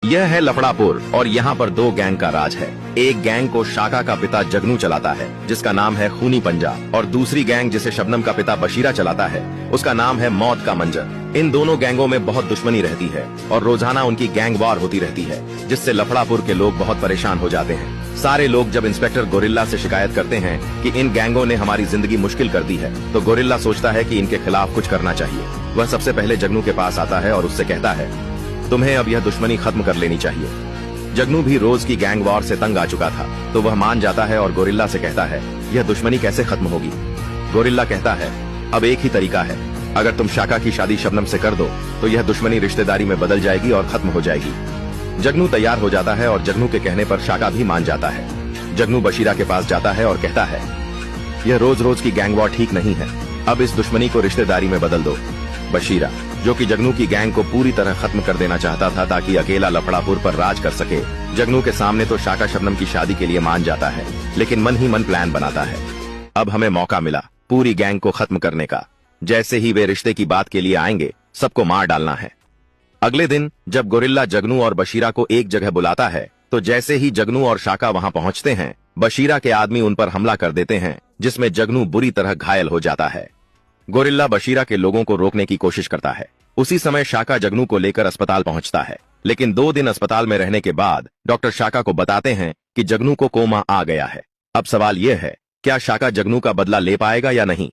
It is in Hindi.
यह है लफड़ापुर और यहाँ पर दो गैंग का राज है। एक गैंग को शाका का पिता जगनू चलाता है जिसका नाम है खूनी पंजा, और दूसरी गैंग जिसे शबनम का पिता बशीरा चलाता है उसका नाम है मौत का मंजर। इन दोनों गैंगों में बहुत दुश्मनी रहती है और रोजाना उनकी गैंग वार होती रहती है, जिससे लफड़ापुर के लोग बहुत परेशान हो जाते हैं। सारे लोग जब इंस्पेक्टर गोरिल्ला से शिकायत करते हैं कि इन गैंगों ने हमारी जिंदगी मुश्किल कर दी है, तो गोरिल्ला सोचता है कि इनके खिलाफ कुछ करना चाहिए। वह सबसे पहले जगनू के पास आता है और उससे कहता है, तुम्हें अब यह दुश्मनी खत्म कर लेनी चाहिए। जगनू भी रोज की गैंग वॉर से तंग आ चुका था, तो वह मान जाता है और गोरिल्ला से कहता है, यह दुश्मनी कैसे खत्म होगी। गोरिल्ला कहता है, अब एक ही तरीका है, अगर तुम शाका की शादी शबनम से कर दो तो यह दुश्मनी रिश्तेदारी में बदल जाएगी और खत्म हो जाएगी। जगनू तैयार हो जाता है और जगनू के कहने पर शाका भी मान जाता है। जगनू बशीरा के पास जाता है और कहता है, यह रोज रोज की गैंग वॉर ठीक नहीं है, अब इस दुश्मनी को रिश्तेदारी में बदल दो। बशीरा, जो कि जगनू की गैंग को पूरी तरह खत्म कर देना चाहता था ताकि अकेला लफड़ापुर पर राज कर सके, जगनू के सामने तो शाका शबनम की शादी के लिए मान जाता है, लेकिन मन ही मन प्लान बनाता है। अब हमें मौका मिला पूरी गैंग को खत्म करने का। जैसे ही वे रिश्ते की बात के लिए आएंगे, सबको मार डालना है। अगले दिन जब गोरिल्ला जगनू और बशीरा को एक जगह बुलाता है, तो जैसे ही जगनू और शाका वहां पहुंचते हैं, बशीरा के आदमी उन पर हमला कर देते हैं, जिसमें जगनू बुरी तरह घायल हो जाता है। गोरिल्ला बशीरा के लोगों को रोकने की कोशिश करता है। उसी समय शाका जगनू को लेकर अस्पताल पहुंचता है, लेकिन 2 दिन अस्पताल में रहने के बाद डॉक्टर शाका को बताते हैं कि जगनू को कोमा आ गया है। अब सवाल यह है, क्या शाका जगनू का बदला ले पाएगा या नहीं।